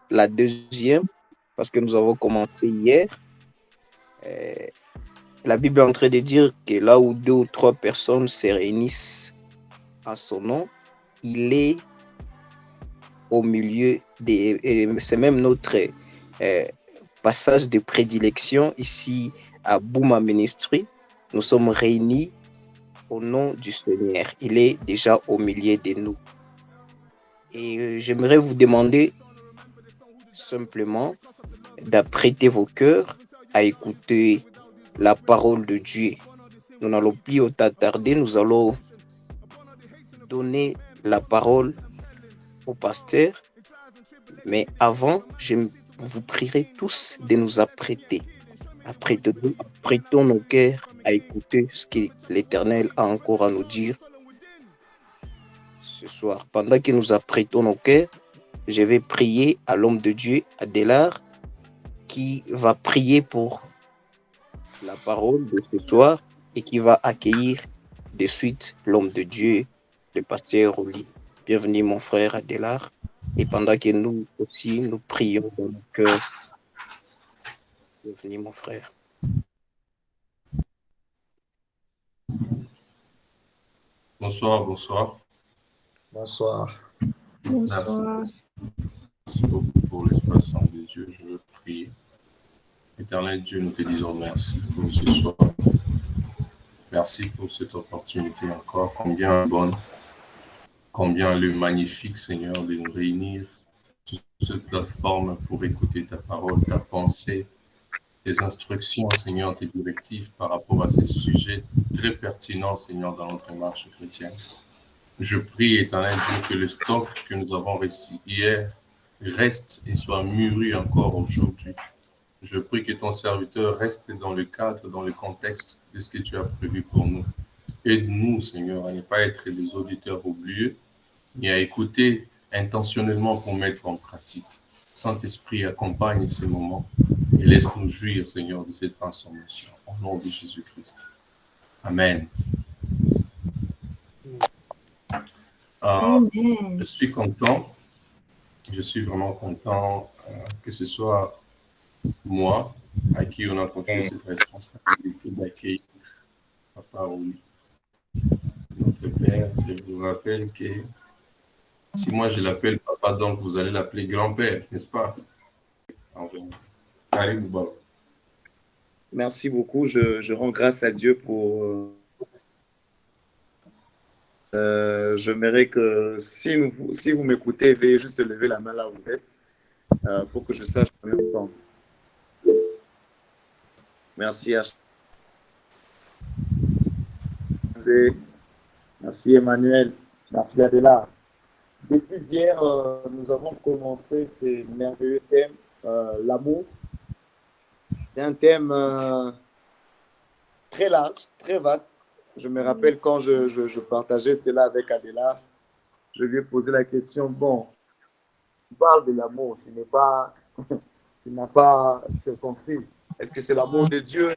La deuxième, parce que nous avons commencé hier, la Bible est en train de dire que là où 2 ou 3 personnes se réunissent en son nom, il est au milieu des... C'est même notre passage de prédilection ici à Bouma Ministry. Nous sommes réunis au nom du Seigneur. Il est déjà au milieu de nous. Et j'aimerais vous demander simplement d'apprêter vos cœurs à écouter la parole de Dieu. Nous n'allons plus tarder, nous allons donner la parole au pasteur. Mais avant, je vous prierai tous de nous apprêter. Apprêtons nos cœurs à écouter ce que l'Éternel a encore à nous dire ce soir. Pendant que nous apprêtons nos cœurs, je vais prier à l'homme de Dieu, Adélard, qui va prier pour la parole de ce soir et qui va accueillir de suite l'homme de Dieu, le pasteur Oli. Bienvenue mon frère Adélard. Et pendant que nous aussi, nous prions dans nos cœurs. Bienvenue mon frère. Bonsoir, bonsoir. Bonsoir. Bonsoir. Merci beaucoup pour l'espace de Dieu. Je veux prier. Éternel Dieu, nous te disons merci pour ce soir. Merci pour cette opportunité encore, combien bonne, combien le magnifique Seigneur de nous réunir sur cette plateforme pour écouter ta parole, ta pensée, tes instructions, Seigneur, tes directives par rapport à ces sujets très pertinents, Seigneur, dans notre marche chrétienne. Je prie, Éternel Dieu, que le stock que nous avons reçu hier reste et soit mûri encore aujourd'hui. Je prie que ton serviteur reste dans le cadre, dans le contexte de ce que tu as prévu pour nous. Aide-nous, Seigneur, à ne pas être des auditeurs oublieux, mais à écouter intentionnellement pour mettre en pratique. Saint-Esprit, accompagne ces moments et laisse-nous jouir, Seigneur, de cette transformation. Au nom de Jésus-Christ. Amen. Amen. Je suis content. Je suis vraiment content que ce soit moi à qui on a confié cette responsabilité d'accueillir Papa Oli. Notre Père, je vous rappelle que si moi je l'appelle Papa, donc vous allez l'appeler grand-père, n'est-ce pas? Merci beaucoup. Je rends grâce à Dieu pour... j'aimerais que si vous m'écoutez, veuillez juste lever la main là où vous êtes pour que je sache combien nous sommes. Merci à... Merci Emmanuel. Merci Adela. Depuis hier, nous avons commencé ce merveilleux thème, l'amour. C'est un thème très large, très vaste. Je me rappelle quand je partageais cela avec Adela, je lui ai posé la question, bon, tu parles de l'amour, tu n'as pas circonscrit. Est-ce que c'est l'amour de Dieu?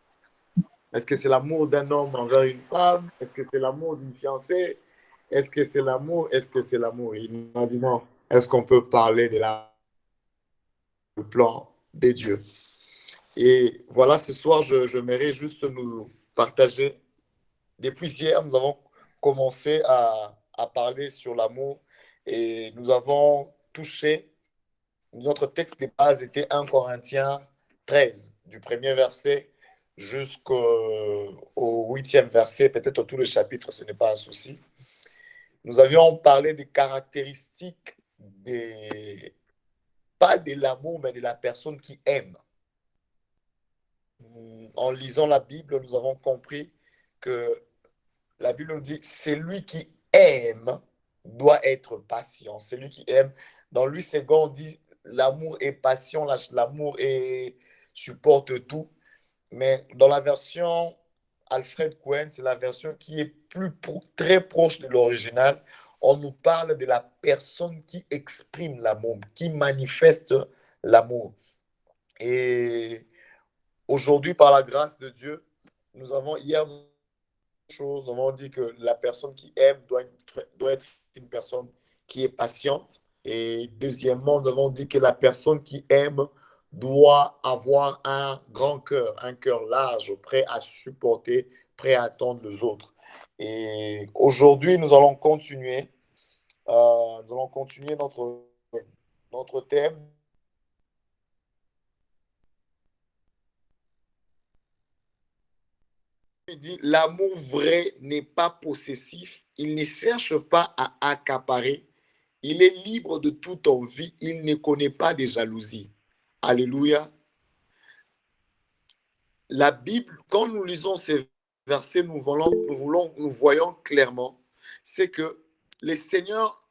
Est-ce que c'est l'amour d'un homme envers une femme? Est-ce que c'est l'amour d'une fiancée? Est-ce que c'est l'amour? Est-ce que c'est l'amour? Il m'a dit non. Est-ce qu'on peut parler de le plan de Dieu? Et voilà, ce soir, j'aimerais juste nous partager. Depuis hier, nous avons commencé à parler sur l'amour et nous avons touché, notre texte de base était 1 Corinthiens 13, du premier verset jusqu'au 8e verset, peut-être tout le chapitre, ce n'est pas un souci. Nous avions parlé des caractéristiques, pas de l'amour, mais de la personne qui aime. En lisant la Bible, nous avons compris que la Bible nous dit celui qui aime doit être patient. Celui qui aime, dans lui, c'est quand on dit l'amour est patient, l'amour supporte tout. Mais dans la version Alfred Cohen, c'est la version qui est très proche de l'original. On nous parle de la personne qui exprime l'amour, qui manifeste l'amour. Et Aujourd'hui, par la grâce de Dieu, nous avons hier chose, nous avons dit que la personne qui aime doit être une personne qui est patiente. Et deuxièmement, nous avons dit que la personne qui aime doit avoir un grand cœur, un cœur large, prêt à supporter, prêt à attendre les autres. Et aujourd'hui, nous allons continuer notre thème. Il dit, l'amour vrai n'est pas possessif, il ne cherche pas à accaparer, il est libre de toute envie, il ne connaît pas de jalousie. Alléluia. La Bible, quand nous lisons ces versets, nous voyons clairement, c'est que le Seigneur,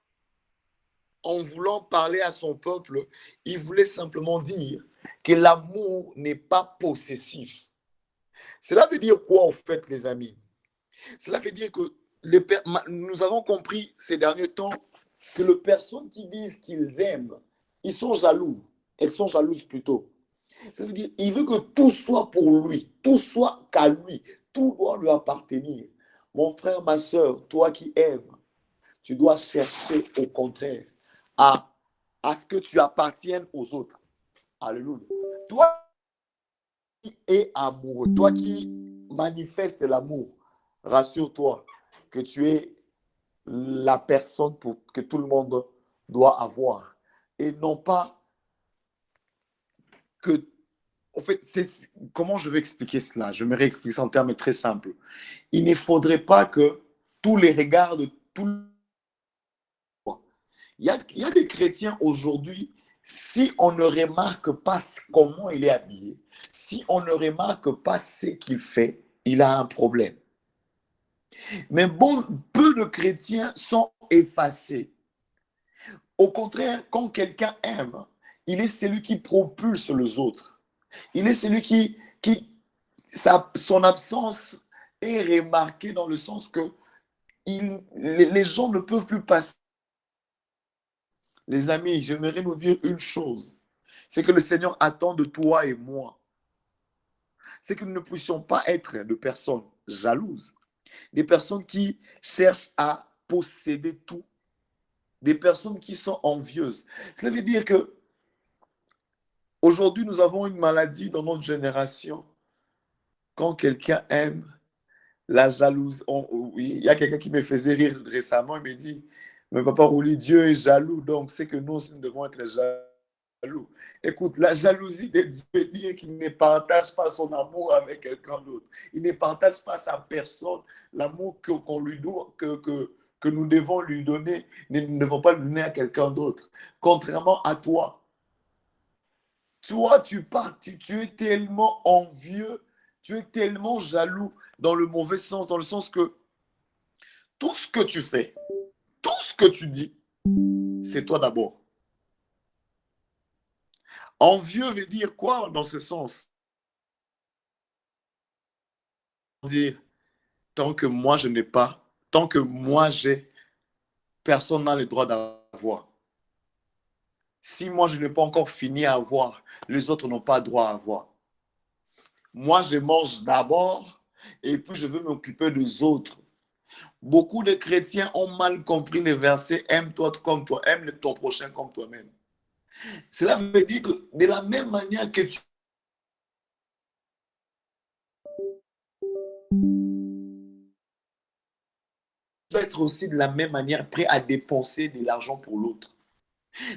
en voulant parler à son peuple, il voulait simplement dire que l'amour n'est pas possessif. Cela veut dire quoi, en fait, les amis? Cela veut dire que nous avons compris ces derniers temps que les personnes qui disent qu'ils aiment, ils sont jaloux. Elles sont jalouses plutôt. Ça veut dire qu'il veut que tout soit pour lui, tout soit qu'à lui, tout doit lui appartenir. Mon frère, ma soeur, toi qui aimes, tu dois chercher au contraire à ce que tu appartiennes aux autres. Alléluia. Toi qui es amoureux, toi qui manifestes l'amour, rassure-toi que tu es la personne que tout le monde doit avoir. Et non pas que... En fait, comment je vais expliquer cela? Je vais réexpliquer ça en termes très simples. Il ne faudrait pas que tous les regards de tout le monde... Il y a des chrétiens aujourd'hui, si on ne remarque pas comment il est habillé, si on ne remarque pas ce qu'il fait, il a un problème. Mais bon, peu de chrétiens sont effacés. Au contraire, quand quelqu'un aime, il est celui qui propulse les autres. Il est celui qui son absence est remarquée dans le sens que les gens ne peuvent plus passer. Les amis, j'aimerais nous dire une chose. C'est que le Seigneur attend de toi et moi. C'est que nous ne puissions pas être de personnes jalouses, des personnes qui cherchent à posséder tout, des personnes qui sont envieuses. Cela veut dire que aujourd'hui, nous avons une maladie dans notre génération. Quand quelqu'un aime, la jalousie. Il y a quelqu'un qui me faisait rire récemment. Il me dit, mais papa Rouli, Dieu est jaloux, donc c'est que nous aussi, nous devons être jaloux. Écoute, la jalousie de Dieu veut dire qu'il ne partage pas son amour avec quelqu'un d'autre. Il ne partage pas sa personne, l'amour qu'on lui doit, que nous devons lui donner. Nous ne devons pas le donner à quelqu'un d'autre. Contrairement à toi. Toi, tu es tellement envieux, tu es tellement jaloux dans le mauvais sens, dans le sens que tout ce que tu fais, tout ce que tu dis, c'est toi d'abord. Envieux veut dire quoi dans ce sens? Dire, tant que moi je n'ai pas, tant que moi j'ai, personne n'a le droit d'avoir. Si moi je n'ai pas encore fini à avoir, les autres n'ont pas droit à avoir. Moi je mange d'abord et puis je veux m'occuper des autres. Beaucoup de chrétiens ont mal compris le verset « Aime-toi comme toi, aime ton prochain comme toi-même ». Cela veut dire que de la même manière que tu dois être aussi de la même manière prêt à dépenser de l'argent pour l'autre.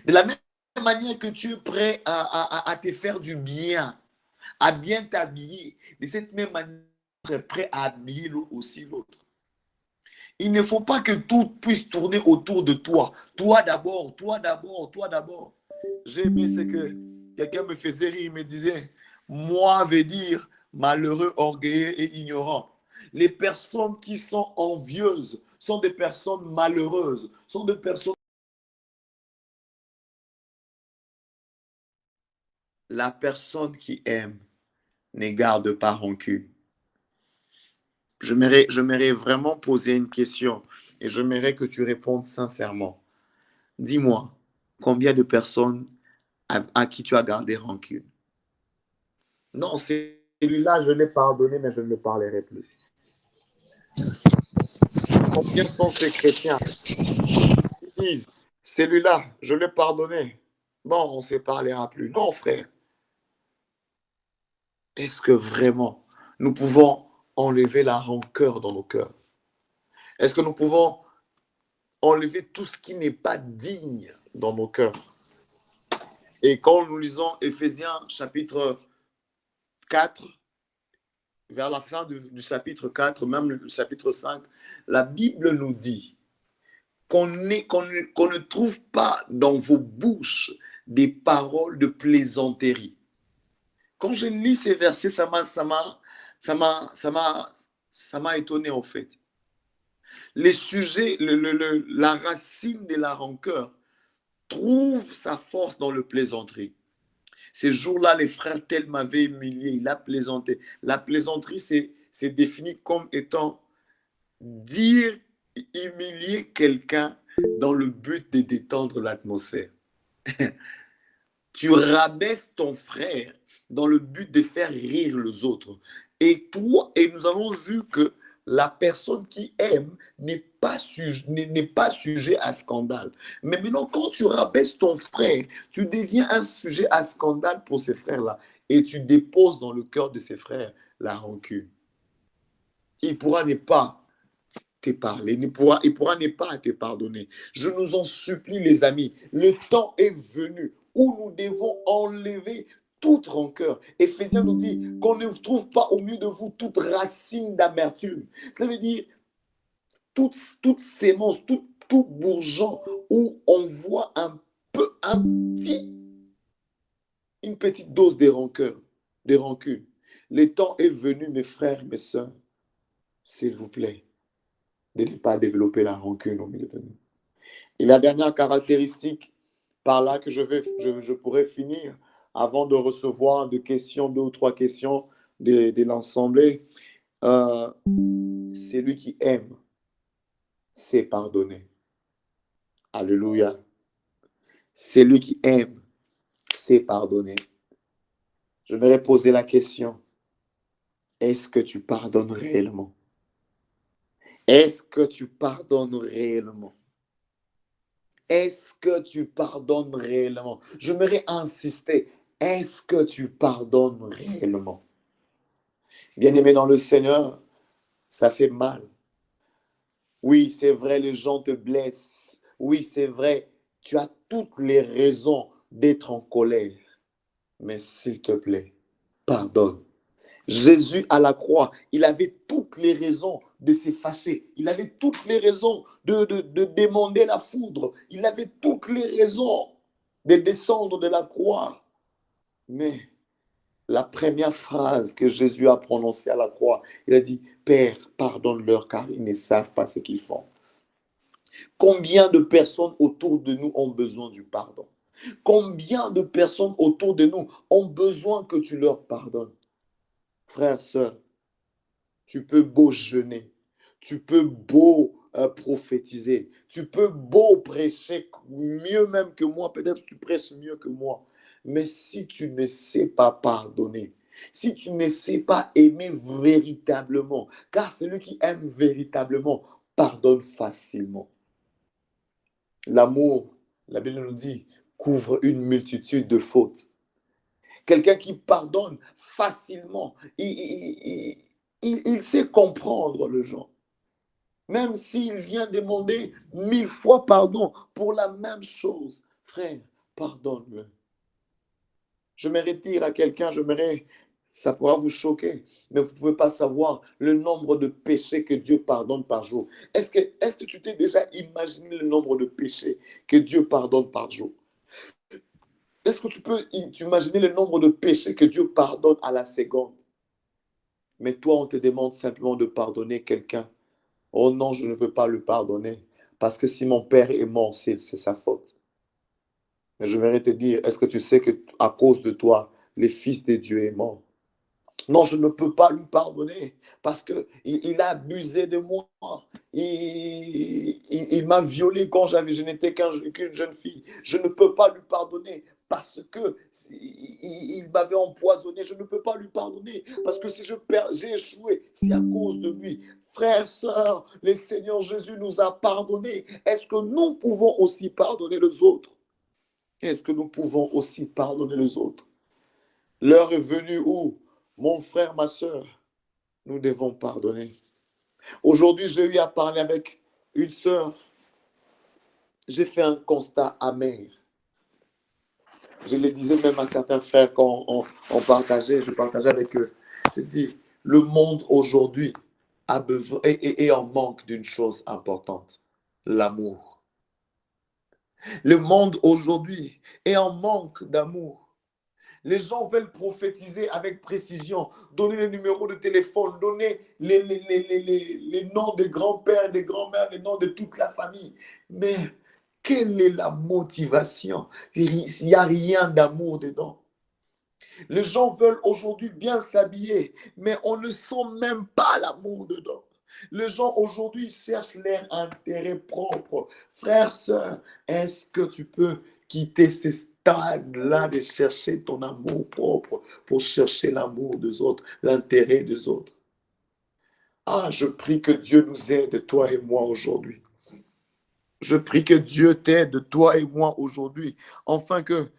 De la même manière que tu es prêt à te faire du bien, à bien t'habiller, de cette même manière, tu es prêt à habiller aussi l'autre. Il ne faut pas que tout puisse tourner autour de toi. Toi d'abord, toi d'abord, toi d'abord. J'ai aimé ce que quelqu'un me faisait rire, il me disait, moi veut dire malheureux, orgueilleux et ignorant. Les personnes qui sont envieuses sont des personnes malheureuses, sont des personnes... La personne qui aime ne garde pas rancune. J'aimerais vraiment poser une question et j'aimerais que tu répondes sincèrement. Dis-moi, combien de personnes à qui tu as gardé rancune? Non, c'est celui-là, je l'ai pardonné, mais je ne le parlerai plus. Combien sont ces chrétiens qui disent, celui-là, je l'ai pardonné, bon, on ne se parlera plus. Non, frère. Est-ce que vraiment nous pouvons enlever la rancœur dans nos cœurs? Est-ce que nous pouvons enlever tout ce qui n'est pas digne dans nos cœurs? Et quand nous lisons Éphésiens chapitre 4, vers la fin du chapitre 4, même le chapitre 5, la Bible nous dit qu'on ne trouve pas dans vos bouches des paroles de plaisanterie. Quand je lis ces versets, ça m'a étonné en fait. Les sujets, la racine de la rancœur trouve sa force dans le plaisanterie. Ces jours-là, les frères tels m'avaient humilié, il a plaisanté. La plaisanterie, c'est défini comme étant dire, humilier quelqu'un dans le but de détendre l'atmosphère. Tu rabaisses ton frère dans le but de faire rire les autres. Et toi, et nous avons vu que la personne qui aime n'est pas sujet à scandale. Mais maintenant, quand tu rabaisses ton frère, tu deviens un sujet à scandale pour ces frères-là. Et tu déposes dans le cœur de ces frères la rancune. Il pourra ne pas te parler, il pourra ne pas te pardonner. Je nous en supplie, les amis, le temps est venu où nous devons enlever toute rancœur. Éphésiens nous dit qu'on ne trouve pas au milieu de vous toute racine d'amertume. Ça veut dire toute sémence, tout bourgeon où on voit une petite dose de rancœur, de rancune. Le temps est venu, mes frères, mes sœurs, s'il vous plaît, de ne pas développer la rancune au milieu de nous. Et la dernière caractéristique par là que je pourrais finir avant de recevoir des questions, 2 ou 3 questions de l'Assemblée, celui qui aime, c'est pardonner. Alléluia. Celui qui aime, c'est pardonner. Je vais poser la question, est-ce que tu pardonnes réellement? Est-ce que tu pardonnes réellement? Est-ce que tu pardonnes réellement? J'aimerais insister. Est-ce que tu pardonnes réellement? Bien-aimé dans le Seigneur, ça fait mal. Oui, c'est vrai, les gens te blessent. Oui, c'est vrai, tu as toutes les raisons d'être en colère. Mais s'il te plaît, pardonne. Jésus à la croix, il avait toutes les raisons de se fâcher. Il avait toutes les raisons de demander la foudre. Il avait toutes les raisons de descendre de la croix. Mais la première phrase que Jésus a prononcée à la croix, il a dit, Père, pardonne-leur car ils ne savent pas ce qu'ils font. Combien de personnes autour de nous ont besoin du pardon? Combien de personnes autour de nous ont besoin que tu leur pardonnes? Frère, sœur, tu peux beau jeûner, tu peux beau prophétiser, tu peux beau prêcher mieux même que moi, peut-être tu prêches mieux que moi, mais si tu ne sais pas pardonner, si tu ne sais pas aimer véritablement, car celui qui aime véritablement pardonne facilement. L'amour, la Bible nous dit, couvre une multitude de fautes. Quelqu'un qui pardonne facilement, il sait comprendre le genre. Même s'il vient demander 1000 fois pardon pour la même chose, frère, pardonne-le. J'aimerais dire à quelqu'un, ça pourra vous choquer, mais vous ne pouvez pas savoir le nombre de péchés que Dieu pardonne par jour. Est-ce que tu t'es déjà imaginé le nombre de péchés que Dieu pardonne par jour? Est-ce que tu peux imaginer le nombre de péchés que Dieu pardonne à la seconde? Mais toi, on te demande simplement de pardonner quelqu'un. Oh non, je ne veux pas le pardonner. Parce que si mon père est mort, c'est sa faute. Mais je voudrais te dire, est-ce que tu sais qu'à cause de toi, le Fils de Dieu est mort? Non, je ne peux pas lui pardonner parce qu'il a abusé de moi. Il m'a violé quand je n'étais qu'une jeune fille. Je ne peux pas lui pardonner parce que il m'avait empoisonné, je ne peux pas lui pardonner. Parce que si j'ai échoué, c'est à cause de lui. Frères, sœurs, le Seigneur Jésus nous a pardonné. Est-ce que nous pouvons aussi pardonner les autres? Est-ce que nous pouvons aussi pardonner les autres? L'heure est venue où, mon frère, ma sœur, nous devons pardonner. Aujourd'hui, j'ai eu à parler avec une sœur. J'ai fait un constat amer. Je le disais même à certains frères quand on partageait, je partageais avec eux. Je dis, le monde aujourd'hui a besoin et en manque d'une chose importante, l'amour. Le monde aujourd'hui est en manque d'amour. Les gens veulent prophétiser avec précision, donner les numéros de téléphone, donner les noms des grands-pères, des grands-mères, les noms de toute la famille. Mais quelle est la motivation? Il n'y a rien d'amour dedans. Les gens veulent aujourd'hui bien s'habiller, mais on ne sent même pas l'amour dedans. Les gens aujourd'hui cherchent leur intérêt propre. Frères, sœurs, est-ce que tu peux quitter ce stade-là de chercher ton amour propre pour chercher l'amour des autres, l'intérêt des autres? Ah, je prie que Dieu nous aide, toi et moi, aujourd'hui. Je prie que Dieu t'aide, toi et moi, aujourd'hui, afin que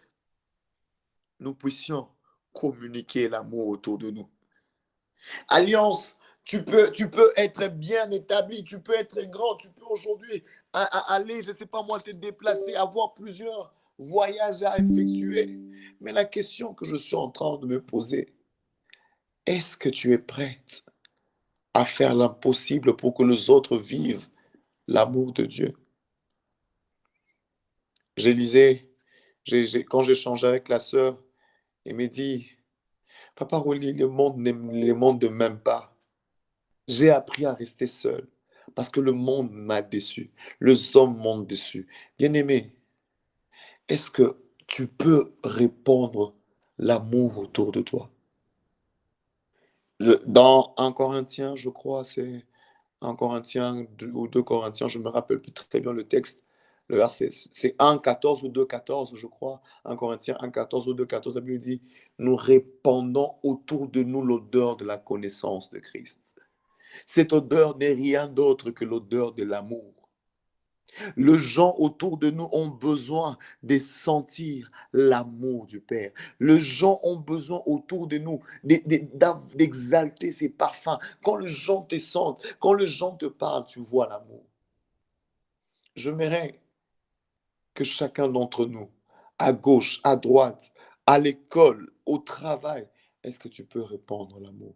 nous puissions communiquer l'amour autour de nous. Alliance, tu peux être bien établi, tu peux être grand, tu peux aujourd'hui aller, je ne sais pas moi, te déplacer, avoir plusieurs voyages à effectuer. Mais la question que je suis en train de me poser, est-ce que tu es prête à faire l'impossible pour que les autres vivent l'amour de Dieu? Je lisais, quand j'échangeais avec la sœur, elle me dit, Papa Rolly, le monde ne m'aime pas. J'ai appris à rester seul parce que le monde m'a déçu. Les hommes m'ont déçu. Bien-aimé, est-ce que tu peux répandre l'amour autour de toi? Dans 1 Corinthiens, je crois, c'est 1 Corinthiens ou 2 Corinthiens, je ne me rappelle plus très bien le texte. Le verset, c'est 1,14 ou 2,14, je crois. 1 Corinthiens 1,14 ou 2,14, la Bible dit, nous répandons autour de nous l'odeur de la connaissance de Christ. Cette odeur n'est rien d'autre que l'odeur de l'amour. Les gens autour de nous ont besoin de sentir l'amour du Père. Les gens ont besoin autour de nous d'exalter ces parfums. Quand les gens te sentent, quand les gens te parlent, tu vois l'amour. J'aimerais que chacun d'entre nous, à gauche, à droite, à l'école, au travail, est-ce que tu peux répandre l'amour?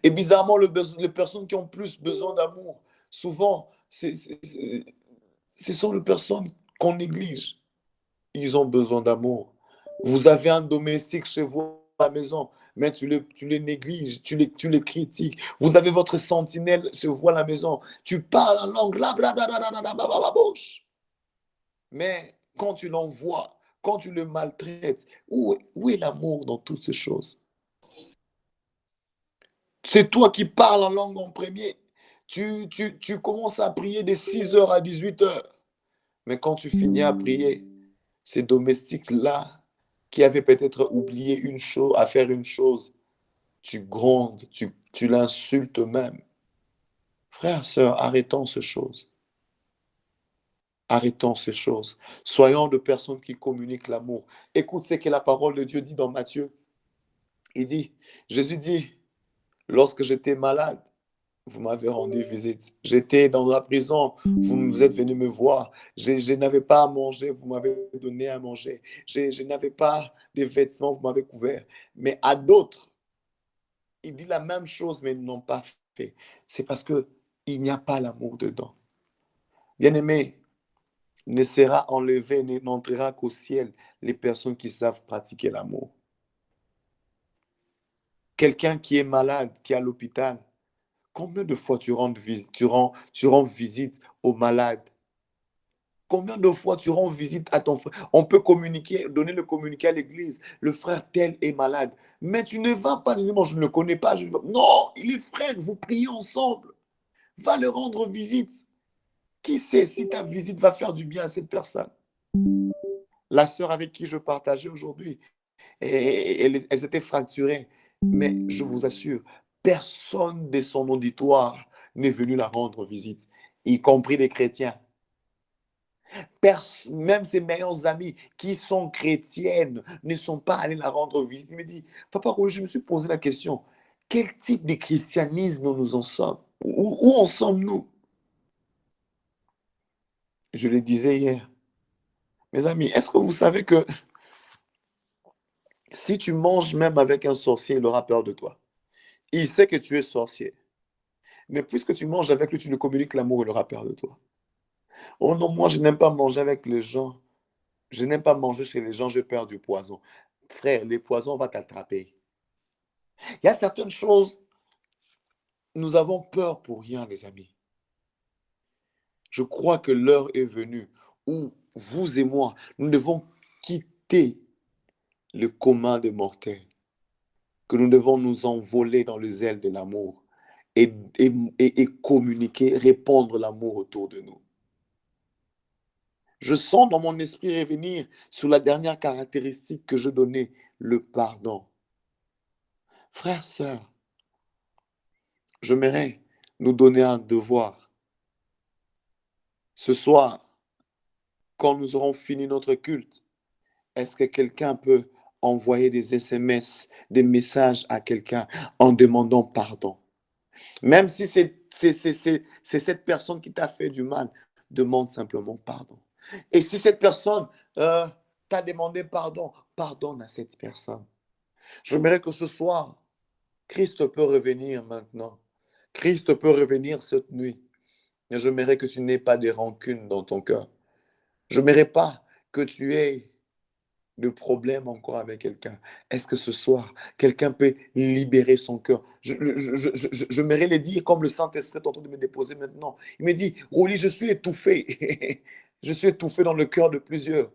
Et bizarrement, les personnes qui ont plus besoin d'amour, souvent, ce sont les personnes qu'on néglige. Ils ont besoin d'amour. Vous avez un domestique chez vous à la maison, mais tu les négliges, tu les critiques. Vous avez votre sentinelle chez vous à la maison. Tu parles en langue, là, bouche. Mais quand tu l'envoies, quand tu le maltraites, où est l'amour dans toutes ces choses? C'est toi qui parles en langue en premier. Tu commences à prier de 6h à 18h. Mais quand tu finis à prier, ces domestiques-là, qui avaient peut-être oublié une chose, à faire une chose, tu grondes, tu l'insultes même. Frères, sœurs, arrêtons ces choses. Arrêtons ces choses. Soyons de personnes qui communiquent l'amour. Écoute ce que la parole de Dieu dit dans Matthieu. Jésus dit, lorsque j'étais malade, vous m'avez rendu visite. J'étais dans la prison, vous êtes venu me voir. Je n'avais pas à manger, vous m'avez donné à manger. Je n'avais pas de vêtements, vous m'avez couvert. Mais à d'autres, il dit la même chose, mais ils n'ont pas fait. C'est parce qu'il n'y a pas l'amour dedans. Bien-aimé, ne sera enlevé, n'entrera qu'au ciel les personnes qui savent pratiquer l'amour. Quelqu'un qui est malade, qui est à l'hôpital, combien de fois tu rends visite aux malades? Combien de fois tu rends visite à ton frère? On peut communiquer, donner le communiqué à l'église. Le frère tel est malade. Mais tu ne vas pas dire, je ne le connais pas. Non, il est frère, vous priez ensemble. Va le rendre visite. Qui sait si ta visite va faire du bien à cette personne? La sœur avec qui je partageais aujourd'hui, elles étaient fracturées. Mais je vous assure, personne de son auditoire n'est venu la rendre visite, y compris les chrétiens. Même ses meilleures amies qui sont chrétiennes ne sont pas allées la rendre visite. Il me dit, Papa Roger, je me suis posé la question, quel type de christianisme nous en sommes? Où en sommes-nous? Je le disais hier. Mes amis, est-ce que vous savez que si tu manges même avec un sorcier, il aura peur de toi. Il sait que tu es sorcier. Mais puisque tu manges avec lui, tu lui communiques l'amour, il aura peur de toi. Oh non, moi, je n'aime pas manger avec les gens. Je n'aime pas manger chez les gens, j'ai peur du poison. Frère, les poisons vont t'attraper. Il y a certaines choses, nous avons peur pour rien, les amis. Je crois que l'heure est venue où vous et moi, nous devons quitter le commun des mortels, que nous devons nous envoler dans les ailes de l'amour et communiquer, répandre l'amour autour de nous. Je sens dans mon esprit revenir sur la dernière caractéristique que je donnais, le pardon. Frères, sœurs, j'aimerais nous donner un devoir. Ce soir, quand nous aurons fini notre culte, est-ce que quelqu'un peut envoyer des SMS, des messages à quelqu'un en demandant pardon? Même si c'est cette personne qui t'a fait du mal, demande simplement pardon. Et si cette personne t'a demandé pardon, pardonne à cette personne. J'aimerais que ce soir, Christ peut revenir maintenant. Christ peut revenir cette nuit. Et j'aimerais que tu n'aies pas de rancune dans ton cœur. J'aimerais pas que tu aies de problème encore avec quelqu'un. Est-ce que ce soir, quelqu'un peut libérer son cœur? J'aimerais le dire comme le Saint-Esprit est en train de me déposer maintenant. Il me dit, Rolly, je suis étouffé. Je suis étouffé dans le cœur de plusieurs.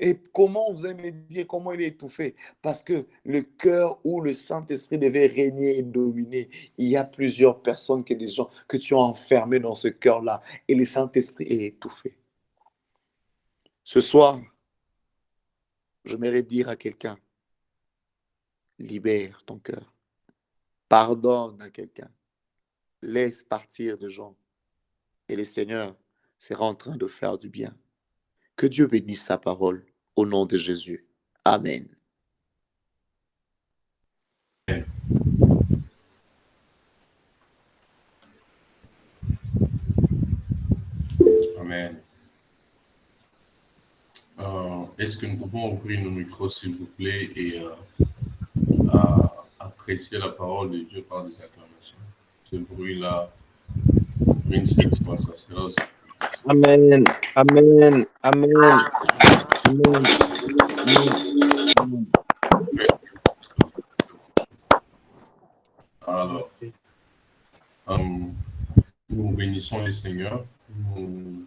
Et comment vous allez me dire comment il est étouffé? Parce que le cœur où le Saint-Esprit devait régner et dominer, il y a plusieurs personnes que des gens que tu as enfermés dans ce cœur-là. Et le Saint-Esprit est étouffé. Ce soir, j'aimerais dire à quelqu'un, libère ton cœur. Pardonne à quelqu'un. Laisse partir des gens. Et le Seigneur sera en train de faire du bien. Que Dieu bénisse sa parole au nom de Jésus. Amen. Amen. Est-ce que nous pouvons ouvrir nos micros, s'il vous plaît, et apprécier la parole de Dieu par des acclamations? Ce bruit-là, une seule fois, ça sera aussi. Amen. Amen. Amen. Amen. Amen. Alors, nous bénissons les Seigneurs. Nous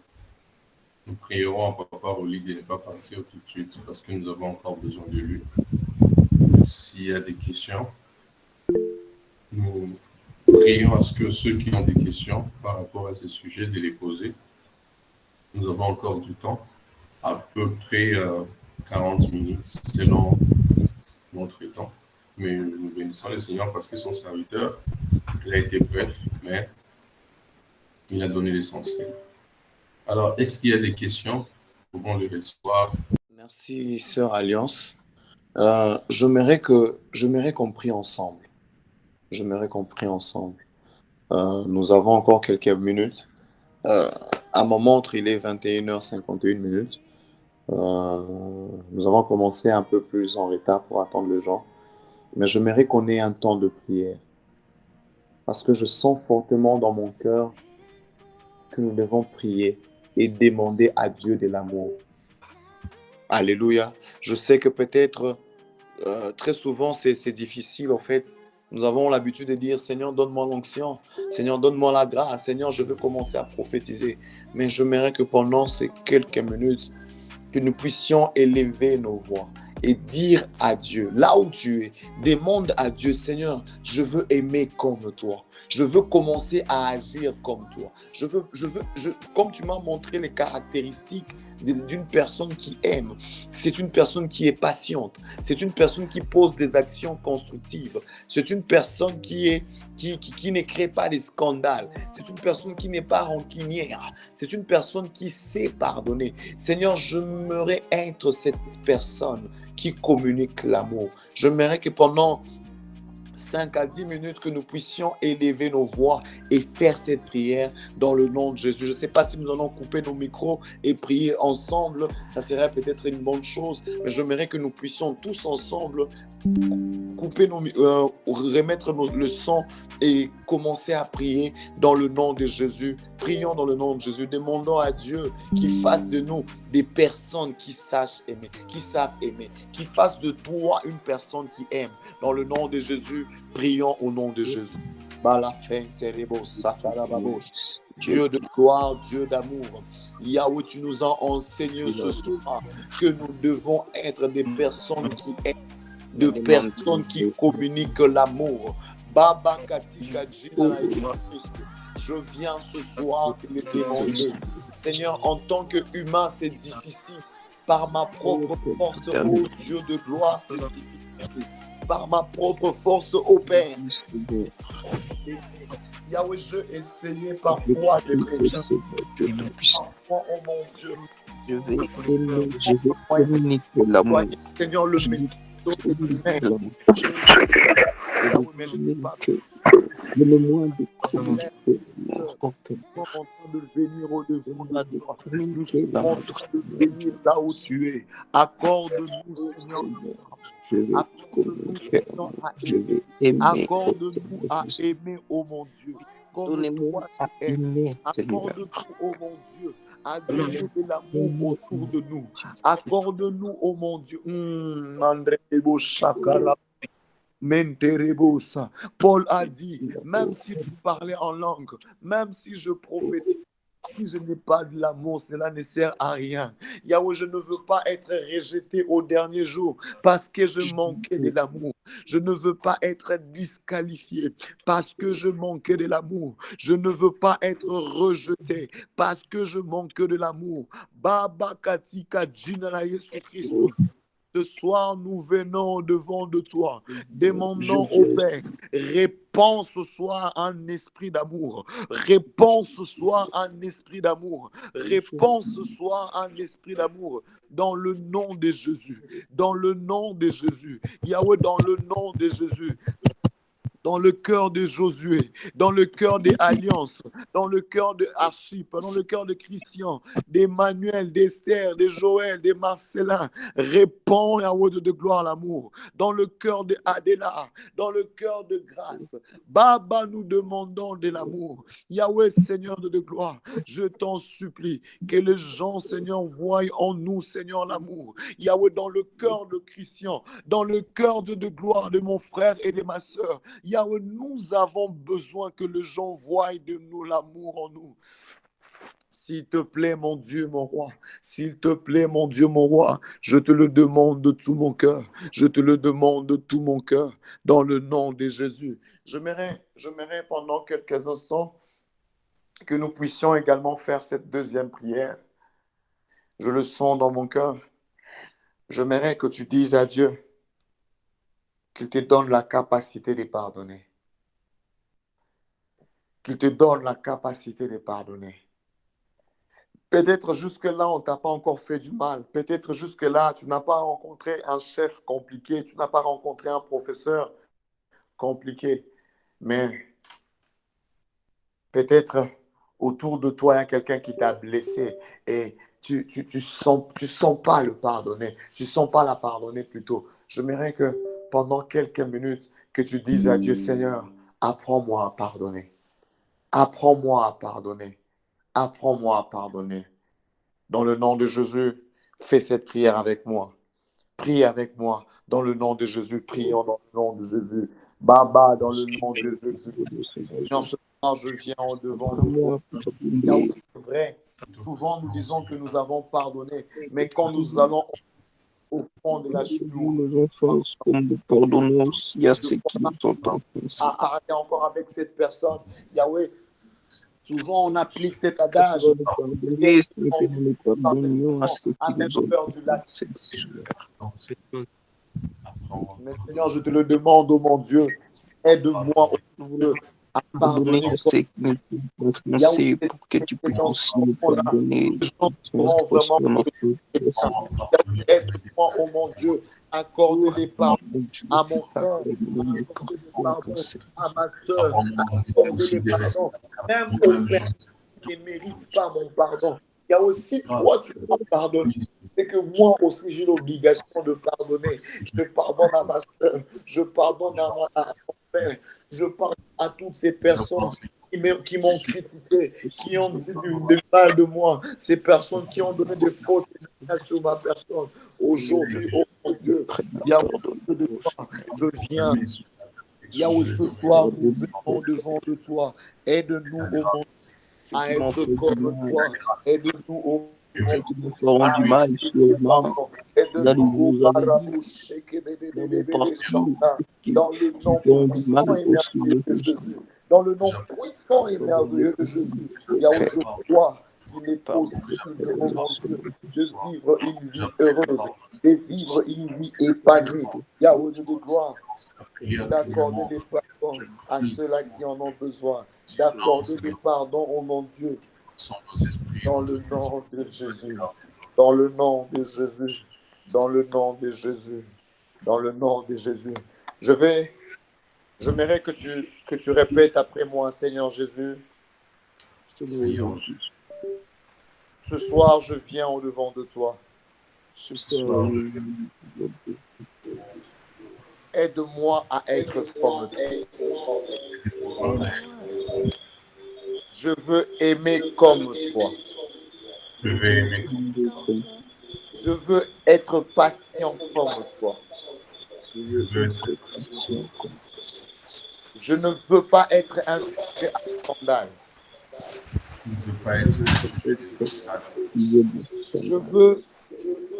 prierons à Papa Rolly de ne pas partir tout de suite parce que nous avons encore besoin de lui. S'il y a des questions, nous prions à ce que ceux qui ont des questions par rapport à ces sujets, de les poser. Nous avons encore du temps, à peu près 40 minutes selon notre temps. Mais nous bénissons le Seigneur parce que son serviteur, il a été bref, mais il a donné l'essentiel. Alors, est-ce qu'il y a des questions? Comment les recevoir? Merci, Sœur Alliance. J'aimerais qu'on prie ensemble. Nous avons encore quelques minutes. À mon montre, il est 21h51 minutes. Nous avons commencé un peu plus en retard pour attendre les gens. Mais j'aimerais qu'on ait un temps de prière. Parce que je sens fortement dans mon cœur que nous devons prier et demander à Dieu de l'amour. Alléluia. Je sais que peut-être très souvent c'est difficile en fait. Nous avons l'habitude de dire Seigneur, donne-moi l'onction. Seigneur, donne-moi la grâce. Seigneur, je veux commencer à prophétiser. Mais j'aimerais que pendant ces quelques minutes, que nous puissions élever nos voix et dire à Dieu, là où tu es, demande à Dieu, Seigneur, je veux aimer comme toi. Je veux commencer à agir comme toi. Comme tu m'as montré les caractéristiques d'une personne qui aime. C'est une personne qui est patiente. C'est une personne qui pose des actions constructives. C'est une personne qui ne crée pas des scandales. C'est une personne qui n'est pas rancunière. C'est une personne qui sait pardonner. Seigneur, j'aimerais être cette personne qui communique l'amour. J'aimerais que pendant 5 à 10 minutes que nous puissions élever nos voix et faire cette prière dans le nom de Jésus. Je ne sais pas si nous allons couper nos micros et prier ensemble. Ça serait peut-être une bonne chose, mais j'aimerais que nous puissions tous ensemble couper remettre le son et commencer à prier dans le nom de Jésus. Prions dans le nom de Jésus. Demandons à Dieu qu'il fasse de nous des personnes qui sachent aimer, qui savent aimer, qui fasse de toi une personne qui aime. Dans le nom de Jésus, prions au nom de Jésus. Dieu de gloire, Dieu d'amour. Yahweh, tu nous as enseigné ce soir que nous devons être des personnes qui aiment, de personnes qui communiquent l'amour. Baba Katika Jina, je viens ce soir te le demander. Seigneur, en tant qu'humain, c'est difficile. Par ma propre force, ô Dieu de gloire, c'est difficile. Par ma propre force, ô Père. Yahweh, je essayais parfois de parfois, oh mon Dieu. Je vais communiquer l'amour. Seigneur, le mérite. Donne-moi de venir là où tu es. Accorde-nous, Seigneur. Accorde-nous à aimer, oh mon Dieu. Donnez-moi à aimer. Accorde-nous, oh mon Dieu, à donner de l'amour autour de nous. Accorde-nous, oh mon Dieu. André Bochakala. Paul a dit, même si je parlais en langue, même si je prophétise, si je n'ai pas de l'amour, cela ne sert à rien. Yahweh, je ne veux pas être rejeté au dernier jour parce que je manquais de l'amour. Je ne veux pas être disqualifié parce que je manquais de l'amour. Je ne veux pas être rejeté parce que je manque de l'amour. Baba Katika Jinala Yesu Christ. Ce soir, nous venons devant de toi, demandons au Père, réponds ce soir un esprit d'amour, réponds ce soir un esprit d'amour, réponds ce soir un esprit d'amour, dans le nom de Jésus, dans le nom de Jésus, Yahweh, dans le nom de Jésus. Dans le cœur de Josué, dans le cœur des Alliances, dans le cœur de Archip, dans le cœur de Christian, d'Emmanuel, d'Esther, de Joël, de Marcelin. Réponds, Yahweh, de gloire à l'amour. Dans le cœur de Adela, dans le cœur de grâce. Baba, nous demandons de l'amour. Yahweh, Seigneur de gloire, je t'en supplie que les gens, Seigneur, voient en nous, Seigneur, l'amour. Yahweh, dans le cœur de Christian, dans le cœur de gloire de mon frère et de ma sœur. Yahweh, nous avons besoin que les gens voient de nous l'amour en nous. S'il te plaît, mon Dieu, mon roi. S'il te plaît, mon Dieu, mon roi. Je te le demande de tout mon cœur. Je te le demande de tout mon cœur. Dans le nom de Jésus. J'aimerais pendant quelques instants que nous puissions également faire cette deuxième prière. Je le sens dans mon cœur. J'aimerais que tu dises à Dieu qu'il te donne la capacité de pardonner. Qu'il te donne la capacité de pardonner. Peut-être jusque-là, on ne t'a pas encore fait du mal. Peut-être jusque-là, tu n'as pas rencontré un chef compliqué. Tu n'as pas rencontré un professeur compliqué. Mais peut-être autour de toi, il y a quelqu'un qui t'a blessé et tu sens pas le pardonner. Tu sens pas la pardonner plutôt. J'aimerais que pendant quelques minutes, que tu dises à Dieu, Seigneur, apprends-moi à pardonner. Apprends-moi à pardonner. Apprends-moi à pardonner. Dans le nom de Jésus, fais cette prière avec moi. Prie avec moi. Dans le nom de Jésus, prions dans le nom de Jésus. Baba, dans le nom de Jésus. En ce moment, je viens en devant de toi. C'est vrai. Souvent, nous disons que nous avons pardonné. Mais quand nous allons au fond de la chute, nos offenses, comme nous pardonnons aussi à ceux qui nous ont offensés. À parler encore avec cette personne, Yahweh, Souvent, on applique cet adage. Pardonnez ce que nous nous pardonnions à ceux A qui même nous ont peur du lâcher. Mais Seigneur, je te le demande, oh mon Dieu, aide-moi, oh mon Dieu, à pardonner pardonner à comme ceux qui nous ont il y a offensés pour que tu puisses dans aussi ce nous moment-là. pardonner Les gens les seront vraiment transgressions notre aide-moi, oh mon Dieu, accorder les pardons à mon frère, accorder les pardons à ma soeur, accorder les pardons même aux personnes qui ne méritent pas mon pardon. Il y a aussi, toi, tu m'as pardonné. C'est que moi aussi, j'ai l'obligation de pardonner. Je pardonne à ma soeur, je pardonne à mon frère, je pardonne à toutes ces personnes qui m'ont critiqué, qui ont dit du mal de moi, ces personnes qui ont donné des fautes sur ma personne. Aujourd'hui, oh mon Dieu, il y a beaucoup de toi. Je viens. Il y a où ce soir, nous venons devant de toi. Aide-nous, oh mon Dieu, à être comme toi. Aide-nous, oh ceux qui nous feront du mal, sûrement, dans les aide-nous, jours à venir, dans nos parcours, ceux qui dans le nous nom feront du mal puissant et aussi, merveilleux de Jésus. Dans le nom puissant et merveilleux de Jésus. Il y a où je crois qu'il est possible, oh mon Dieu, de vivre une vie heureuse, de vivre une vie épanouie. Il y a où de gloire, d'accorder des pardons à ceux-là qui en ont besoin, d'accorder des pardons, oh mon Dieu, dans le nom de Jésus, dans le nom de Jésus, dans le nom de Jésus, dans le nom de Jésus. J'aimerais que tu répètes après moi, Seigneur Jésus. Seigneur, Ce soir, je viens au-devant de toi. Aide-moi à être comme toi. Je veux aimer comme toi. Je veux être patient comme toi. Je ne veux pas être un sujet à scandale. Je veux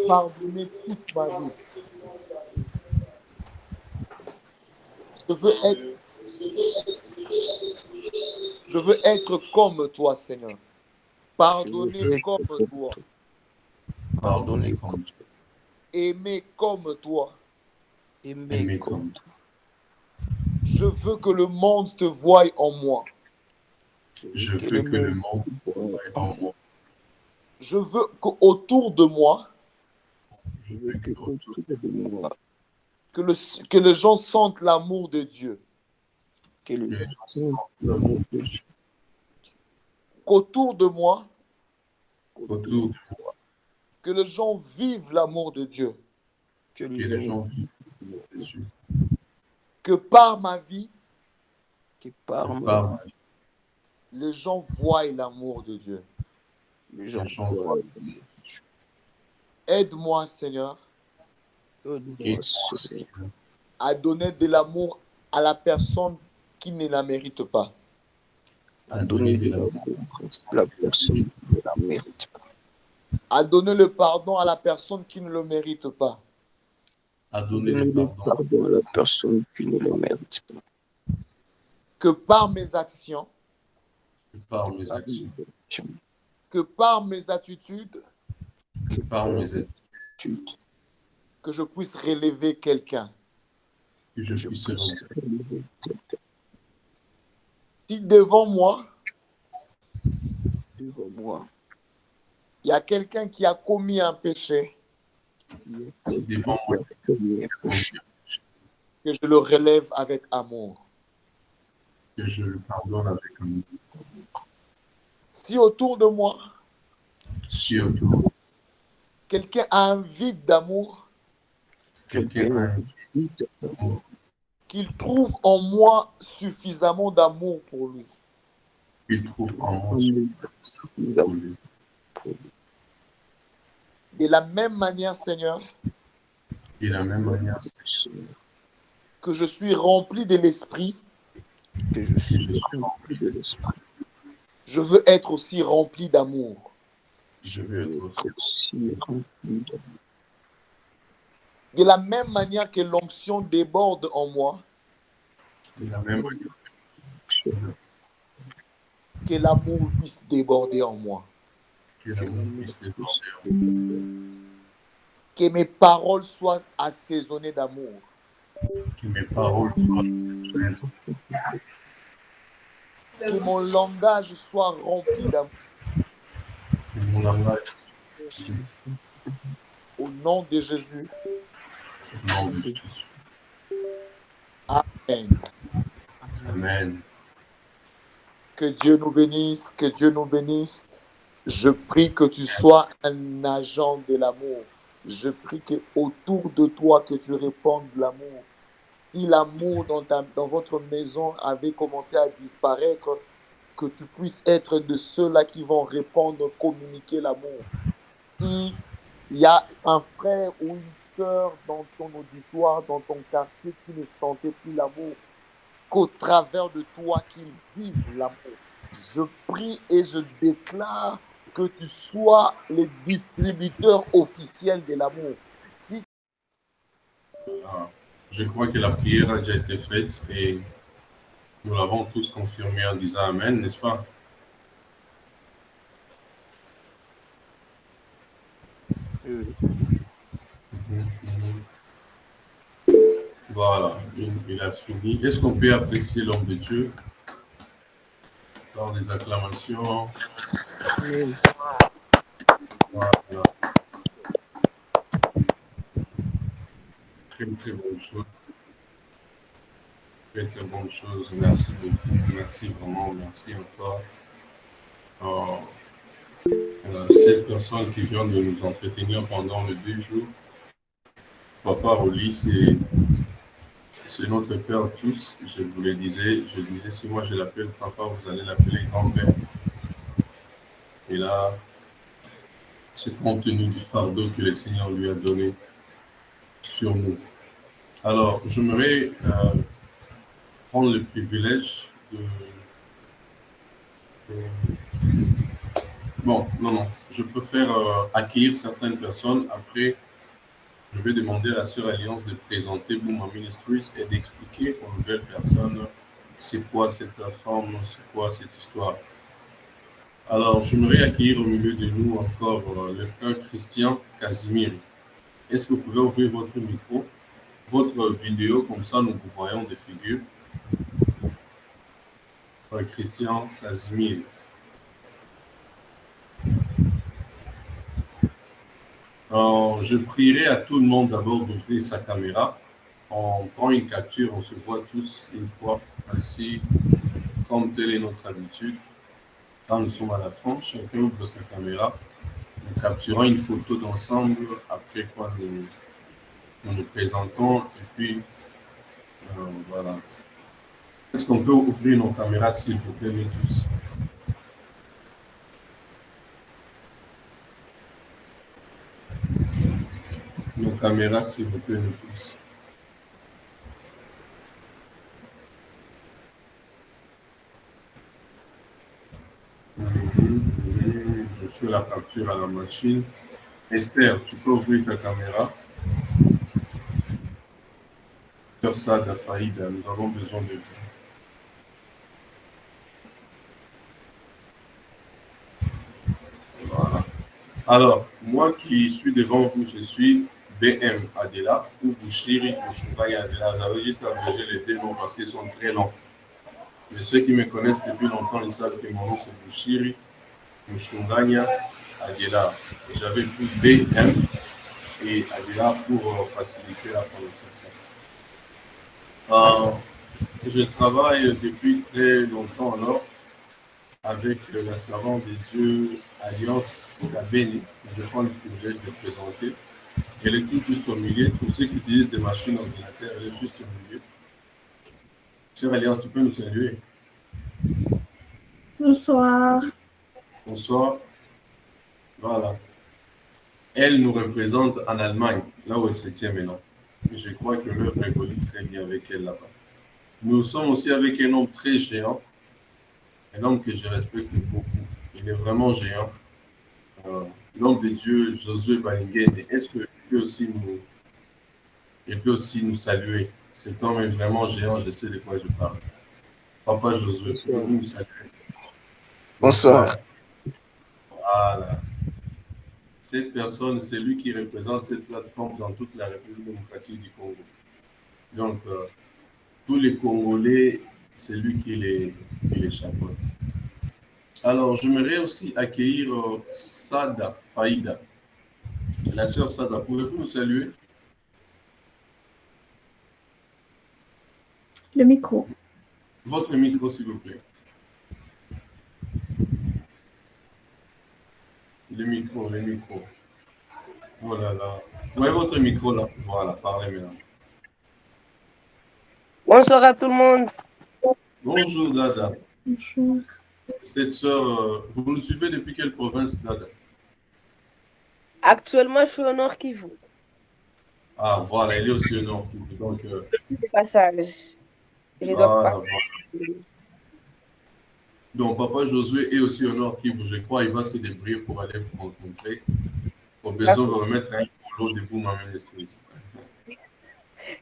pardonner toute ma vie. Je veux être comme toi, Seigneur. Pardonner comme toi. pardonnez comme toi. Aimer comme toi. aimer comme toi. Je veux que le monde te voie en moi. Je veux que le monde voie en moi. Je veux qu'autour de moi, Je veux que autour de moi, que les gens sentent l'amour de Dieu. que les gens sentent l'amour de Dieu. Qu'autour de moi, Autour de moi, que les gens vivent l'amour de Dieu. Que que les gens vivent l'amour de Dieu. Que par ma vie, que par Par moi, ma vie, les gens voient l'amour de Dieu. les gens les gens voient Aide-moi, Seigneur, et à donner de l'amour à la personne qui ne la mérite pas. à donner de l'amour à la personne qui ne la mérite pas. À donner le pardon à la personne qui ne le mérite pas. à À donner donner le le pardon pardon à la personne qui ne le mérite pas. Que par mes actions, par mes actions, que par mes attitudes, par mes attitudes, que je puisse relever quelqu'un. que je puisse relever. Si devant moi, Devant moi, il y a quelqu'un qui a commis un péché, Si devant moi, que je le relève avec amour. que je le pardonne avec amour. Si autour de moi, Si autour, quelqu'un a un vide d'amour, quelqu'un a un vide, qu'il trouve en moi suffisamment d'amour pour lui. qu'il trouve en moi d'amour. De la même manière, Seigneur, et de la même manière que je suis rempli de l'Esprit, Que je suis rempli de l'esprit. je veux être aussi rempli d'amour. je veux être aussi Aussi rempli d'amour. De la même manière que l'onction déborde en moi, de la même manière Que l'amour puisse déborder en moi. Que l'amour puisse déborder. Que mes paroles soient assaisonnées d'amour. Que mes paroles soient assaisonnées. Que mon langage soit rempli d'amour. Que mon langage Au nom de Jésus. au nom de Jésus. Amen. Amen. Que Dieu nous bénisse, que Dieu nous bénisse. Je prie que tu sois un agent de l'amour. Je prie que autour de toi, que tu répandes l'amour. Si l'amour dans votre maison avait commencé à disparaître, que tu puisses être de ceux-là qui vont répandre, communiquer l'amour. Si il y a un frère ou une sœur dans ton auditoire, dans ton quartier qui ne sentait plus l'amour, qu'au travers de toi, qu'ils vivent l'amour. Je prie et je déclare que tu sois le distributeur officiel de l'amour. Si Je crois que la prière a déjà été faite et nous l'avons tous confirmé en disant Amen, n'est-ce pas? Voilà, il a fini. Est-ce qu'on peut apprécier l'homme de Dieu par des acclamations? Voilà. Très, très bonne chose. Très, très bonne chose. Merci beaucoup. Merci vraiment. Merci encore. Cette personne qui vient de nous entretenir pendant les 2 jours, Papa Oli, c'est notre Père tous. Je vous le disais, si moi je l'appelle Papa, vous allez l'appeler grand-père. Et là, c'est compte tenu du fardeau que le Seigneur lui a donné sur nous. Alors, j'aimerais prendre le privilège de... Bon, non. Je préfère accueillir certaines personnes. Après, je vais demander à la Sœur Alliance de présenter Bouma Ministries et d'expliquer aux nouvelles personnes c'est quoi cette plateforme, c'est quoi cette histoire. Alors, j'aimerais accueillir au milieu de nous encore le frère Christian Casimir. Est-ce que vous pouvez ouvrir votre micro, votre vidéo, comme ça nous vous voyons des figures. Frère Christian Casimir. Je prierai à tout le monde d'abord d'ouvrir sa caméra. On prend une capture, on se voit tous une fois, ainsi comme telle est notre habitude. Quand nous sommes à la fin, chacun ouvre sa caméra. Nous capturons une photo d'ensemble, après quoi nous nous présentons, et puis voilà. Est-ce qu'on peut ouvrir nos caméras, s'il vous plaît, nous tous? Nos caméras, s'il vous plaît, nous tous. Je fais la capture à la machine. Esther, tu peux ouvrir ta caméra. Sur ça, Dafaïda, nous avons besoin de vous. Voilà. Alors, moi qui suis devant vous, je suis BM Adela ou Bouchiri Bouchoubaya Adela. J'avais juste abrégé les deux noms parce qu'ils sont très longs. Mais ceux qui me connaissent depuis longtemps, ils savent que mon nom c'est Bouchiri Bouchoubaya Adela. J'avais pris BM et Adela pour faciliter la prononciation. Je travaille depuis très longtemps alors avec la servante de Dieu Alliance Kabeni. Je prends le privilège de présenter. Elle est tout juste au milieu. Pour ceux qui utilisent des machines ordinateurs, elle est juste au milieu. Chère Alliance, tu peux nous saluer? Bonsoir. Bonsoir. Voilà. Elle nous représente en Allemagne, là où elle se tient maintenant. Et je crois que l'œuvre évolue très bien avec elle là-bas. Nous sommes aussi avec un homme très géant, un homme que je respecte beaucoup. Il est vraiment géant. L'homme de Dieu, Josué Balingene. Est-ce qu'il peut aussi nous saluer? Cet homme est vraiment géant, je sais de quoi je parle. Papa Josué, pouvez-vous nous saluer? Bonsoir. Voilà. Cette personne, c'est lui qui représente cette plateforme dans toute la République démocratique du Congo. Donc, tous les Congolais, c'est lui qui les chapeaute. Alors, j'aimerais aussi accueillir Sada Faïda. La sœur Sada, pouvez-vous nous saluer? Le micro. Votre micro, s'il vous plaît. Le micro. Oh là là. Ouais, votre micro là. Voilà, parlez maintenant. Bonsoir à tout le monde. Bonjour Dada. Bonjour. Cette sœur, vous nous suivez depuis quelle province, Dada? Actuellement, je suis au Nord Kivu. Ah, voilà, elle est aussi au Nord Kivu. Donc, De passage. Je dois voilà, pas. voilà. Donc, Papa Josué est aussi au Nord Kivu. Je crois qu'il va se débrouiller pour aller vous rencontrer. Au besoin de remettre un polo debout, ma ministre. Je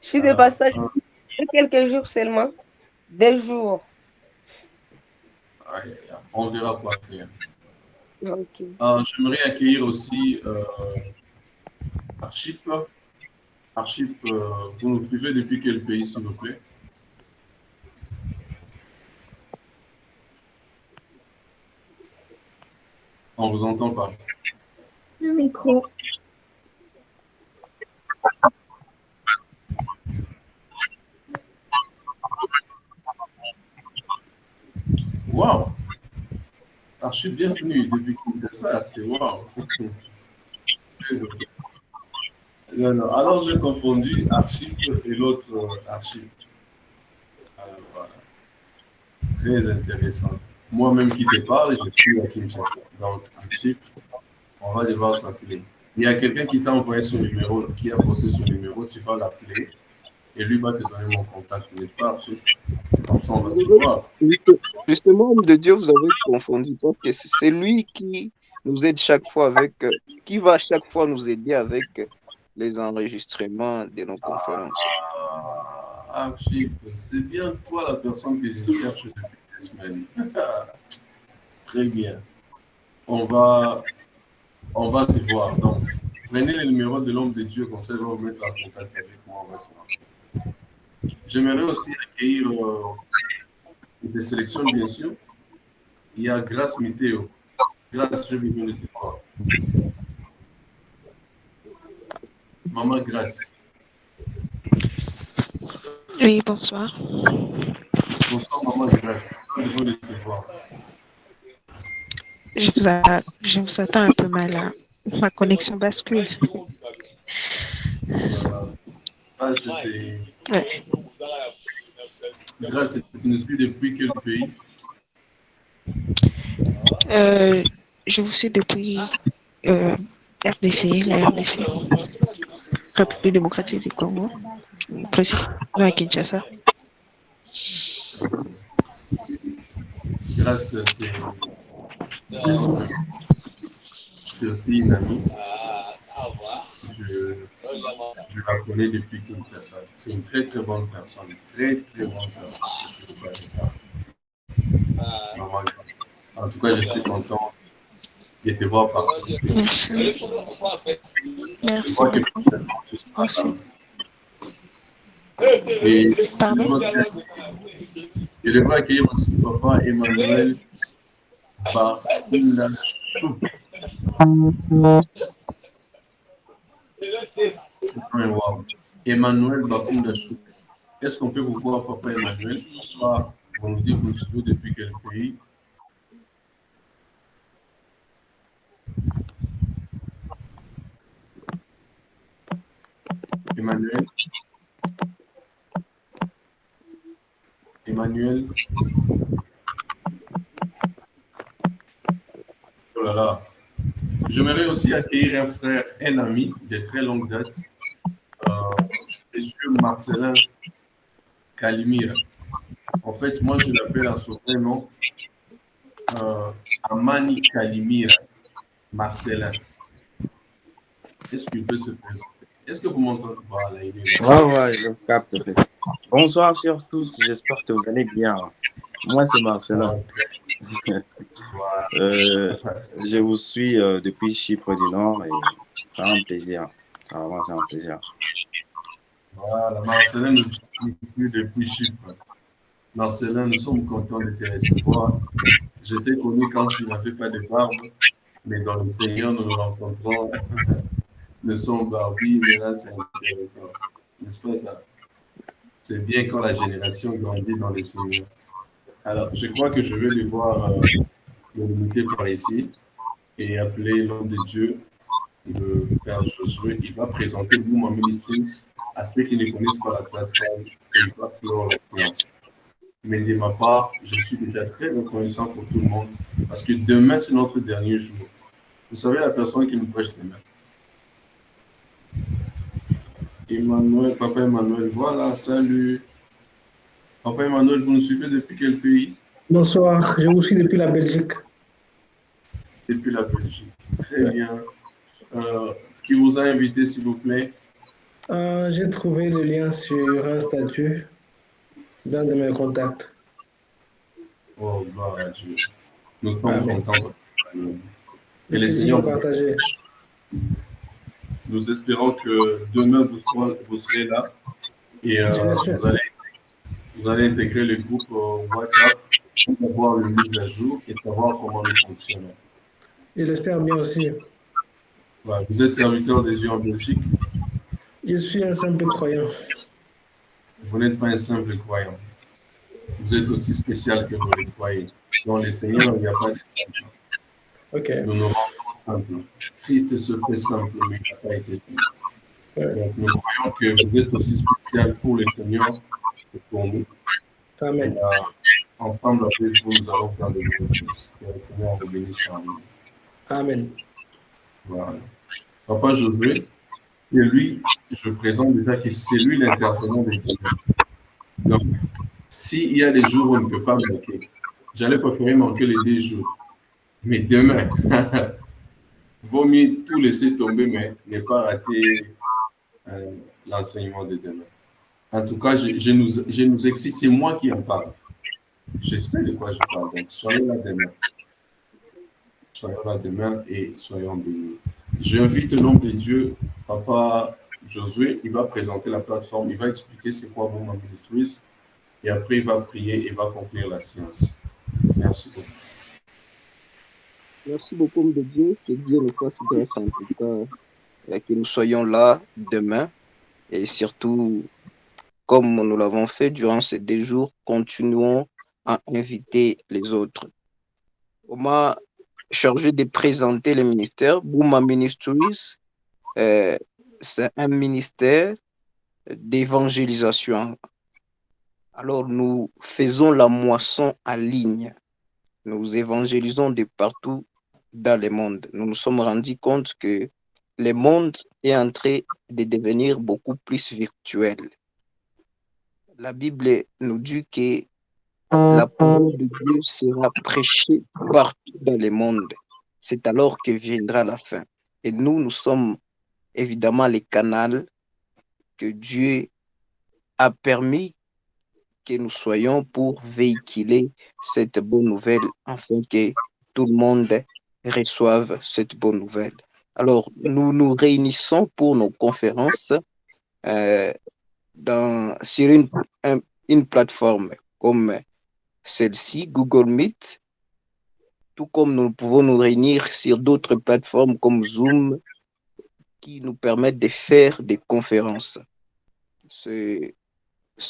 suis de passage de quelques jours seulement. Des jours. On verra quoi faire. Ok. J'aimerais accueillir aussi Archip. Archip, vous nous suivez depuis quel pays, s'il vous plaît? On vous entend pas. Le micro. Waouh! Archip, bienvenue depuis Kinshasa, c'est waouh! Non. Alors j'ai confondu Archip et l'autre Archip. Voilà. Très intéressant. Moi-même qui te parle, je suis à Kinshasa. Donc, Archip, on va devoir s'appeler. Il y a quelqu'un qui t'a envoyé son numéro, qui a posté son numéro, tu vas l'appeler et lui va te donner mon contact, n'est-ce pas, Archip? Comme ça, on va se voir. Justement, homme de Dieu, vous avez confondu. Parce que c'est lui qui nous aide chaque fois avec, qui va chaque fois nous aider avec les enregistrements de nos conférences. Archip, c'est bien toi la personne que je cherche depuis des semaines. Très bien. On va se voir. Donc, prenez le numéro de l'homme de Dieu, comme ça, il va vous mettre en contact avec moi. On va se voir. J'aimerais aussi accueillir des sélections, bien sûr. Il y a Grâce Météo. Grâce, je vais venir te voir. Maman Grâce. Oui, bonsoir. Bonsoir, Maman Grâce. Je vais venir te voir. Je vous attends un peu mal. Hein. Ma connexion bascule. Ah, c'est... Ouais. Grâce, tu nous suis depuis quel pays? Je vous suis depuis RDC, la RDC, République démocratique du Congo, précisément à Kinshasa. Grâce, c'est aussi une amie. Je la connais depuis Kinshasa. C'est une très très bonne personne. Très très bonne personne. Maman Grâce. En tout cas, je suis content de te voir participer. Merci. Je crois que tu seras là. Et Pardon? je devrais accueillir aussi papa Emmanuel Bakoulachou. C'est un wow. Emmanuel Bakoulachou. Est-ce qu'on peut vous voir, papa Emmanuel? Vous nous dites que vous nous suivez depuis quel pays? Emmanuel? Emmanuel? Oh là là. J'aimerais aussi accueillir un frère, un ami de très longue date, monsieur Marcelin Calimira. En fait, moi, je l'appelle à son vrai nom Amani Calimira Marcelin. Est-ce qu'il peut se présenter? Est-ce que vous m'entendez? Voilà, il est là. Ouais, je capte. Bonsoir sur tous, j'espère que vous allez bien. Moi, c'est Marcelin. Voilà. Je vous suis depuis Chypre du Nord et c'est un plaisir. Vraiment, c'est un plaisir. Voilà. Marcelin nous suit depuis Chypre. Marcelin, nous sommes contents de te recevoir. Je t'ai connu quand tu n'avais pas de barbe, mais dans le Seigneur, nous nous rencontrons. Nous sommes barbus, mais là, c'est intéressant. N'est-ce pas ça? C'est bien quand la génération grandit dans le Seigneur. Alors, je crois que je vais devoir le limiter par ici et appeler l'homme de Dieu, le frère Josué. Il va présenter Boom Ministries à ceux qui ne connaissent pas la plateforme et il va clore la séance. Mais de ma part, je suis déjà très reconnaissant pour tout le monde parce que demain, c'est notre dernier jour. Vous savez, la personne qui nous prêche demain. Emmanuel, Papa Emmanuel, voilà, salut. Papa Emmanuel, vous nous suivez depuis quel pays? Bonsoir, je vous suis depuis la Belgique. Depuis la Belgique. Très bien. Qui vous a invité, s'il vous plaît? J'ai trouvé le lien sur un statut d'un de mes contacts. Oh, gloire à Dieu. Nous sommes Amen. contents. Et Le le plaisir Seigneur, est partagé. nous espérons que demain, vous serez là et Je l'espère. vous allez intégrer le groupe WhatsApp pour avoir le mise à jour et savoir comment nous fonctionnons. Je l'espère bien aussi. Voilà. Vous êtes serviteur des yeux en Belgique. Je suis un simple croyant. Vous n'êtes pas un simple croyant. Vous êtes aussi spécial que vous le croyez. Dans le Seigneur, il n'y a pas de simple. Ok. Nous nous rendons simples. Christ se fait simple, mais il n'a pas été simple. Ouais. Donc, nous croyons que vous êtes aussi spécial pour le Seigneur que pour nous. Amen. Et, ensemble avec vous, nous allons faire de bonnes choses. Que le Seigneur vous bénisse parmi nous. Amen. Voilà. Papa Josué, et lui, je présente déjà que c'est lui l'intervenant de Dieu. Donc, s'il y a des jours où on ne peut pas manquer, j'allais préférer manquer les 2 jours. Mais demain, vaut mieux tout laisser tomber, mais ne pas rater l'enseignement de demain. En tout cas, je nous excite, c'est moi qui en parle. Je sais de quoi je parle, donc soyez là demain. Soyons là demain et soyons bénis. J'invite l'homme de Dieu, Papa Josué, il va présenter la plateforme, il va expliquer c'est quoi Boom Ministries et après il va prier et va conclure la séance. Merci beaucoup. Merci beaucoup, homme de Dieu. Que Dieu nous fasse grâce en tout cas, que nous soyons là demain et surtout, comme nous l'avons fait durant ces 2 jours, continuons à inviter les autres. On m'a chargé de présenter le ministère. Booma Ministries, c'est un ministère d'évangélisation. Alors, nous faisons la moisson en ligne. Nous évangélisons de partout dans le monde. Nous nous sommes rendus compte que le monde est en train de devenir beaucoup plus virtuel. La Bible nous dit que la parole de Dieu sera prêchée partout dans le monde. C'est alors que viendra la fin. Et nous sommes évidemment les canaux que Dieu a permis que nous soyons pour véhiculer cette bonne nouvelle afin que tout le monde reçoive cette bonne nouvelle. Alors, nous nous réunissons pour nos conférences sur une plateforme comme celle-ci, Google Meet, tout comme nous pouvons nous réunir sur d'autres plateformes comme Zoom qui nous permettent de faire des conférences. C'est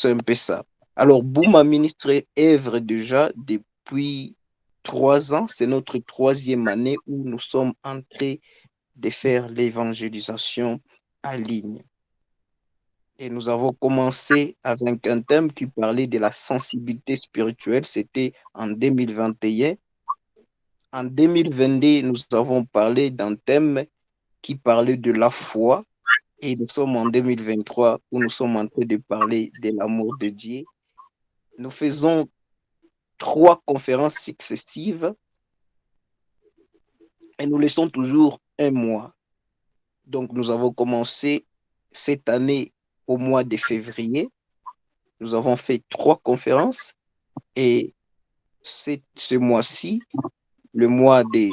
un peu ça. Alors, Boom Ministries œuvre déjà depuis 3 ans. C'est notre 3e année où nous sommes en train de faire l'évangélisation en ligne. Et nous avons commencé avec un thème qui parlait de la sensibilité spirituelle. C'était en 2021. En 2022, nous avons parlé d'un thème qui parlait de la foi. Et nous sommes en 2023 où nous sommes en train de parler de l'amour de Dieu. Nous faisons 3 conférences successives et nous laissons toujours un mois. Donc, nous avons commencé cette année au mois de février. Nous avons fait 3 conférences et ce mois-ci, le mois des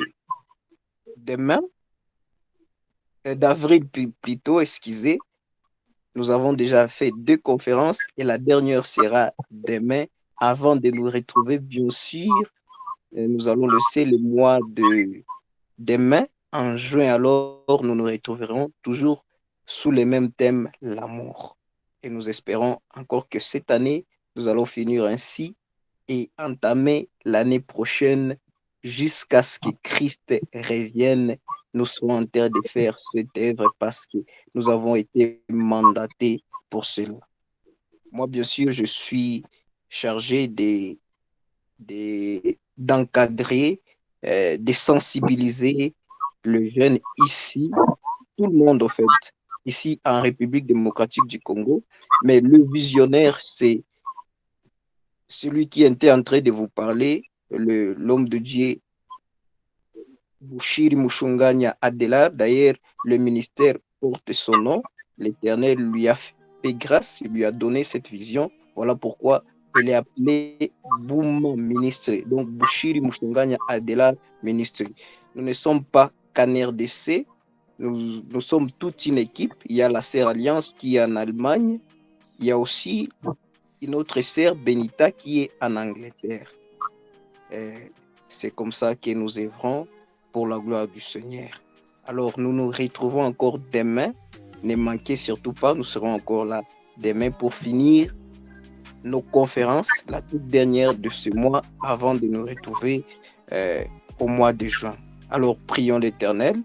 mains, d'avril plutôt, excusez, nous avons déjà fait 2 conférences et la dernière sera demain. Avant de nous retrouver, bien sûr, nous allons laisser le mois des mains en juin. Alors, nous nous retrouverons toujours sous le même thème, l'amour. Et nous espérons encore que cette année, nous allons finir ainsi et entamer l'année prochaine jusqu'à ce que Christ revienne. Nous serons en train de faire cette œuvre parce que nous avons été mandatés pour cela. Moi, bien sûr, je suis chargé d'encadrer, de sensibiliser le jeune ici, tout le monde en fait, ici en République démocratique du Congo. Mais le visionnaire, c'est celui qui était en train de vous parler, l'homme de Dieu, Bushiri Mushunganya Adela. D'ailleurs, le ministère porte son nom. L'Éternel lui a fait grâce, il lui a donné cette vision. Voilà pourquoi il est appelé Boum Ministre. Donc, Bushiri Mushunganya Adela Ministre. Nous ne sommes pas qu'en RDC, nous sommes toute une équipe. Il y a la Sœur Alliance qui est en Allemagne. Il y a aussi une autre sœur, Benita, qui est en Angleterre. C'est comme ça que nous œuvrons pour la gloire du Seigneur. Alors, nous nous retrouvons encore demain. Ne manquez surtout pas, nous serons encore là demain pour finir nos conférences, la toute dernière de ce mois, avant de nous retrouver au mois de juin. Alors, prions l'Éternel.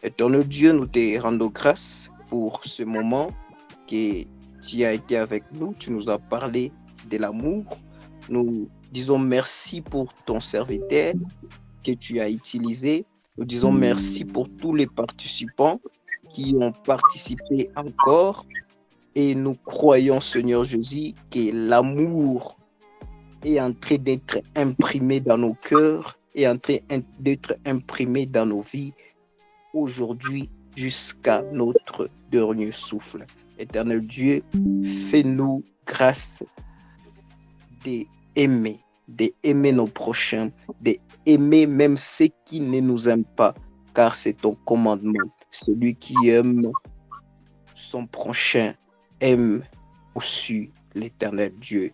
Éternel Dieu, nous te rendons grâce pour ce moment que tu as été avec nous, tu nous as parlé de l'amour. Nous disons merci pour ton serviteur que tu as utilisé. Nous disons merci pour tous les participants qui ont participé encore. Et nous croyons, Seigneur Jésus, que l'amour est en train d'être imprimé dans nos cœurs, est en train d'être imprimé dans nos vies aujourd'hui jusqu'à notre dernier souffle. Éternel Dieu, fais-nous grâce d'aimer nos prochains, d'aimer même ceux qui ne nous aiment pas, car c'est ton commandement. Celui qui aime son prochain aime aussi l'Éternel Dieu,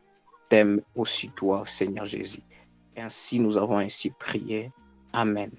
t'aime aussi toi, Seigneur Jésus. Et ainsi nous avons ainsi prié. Amen.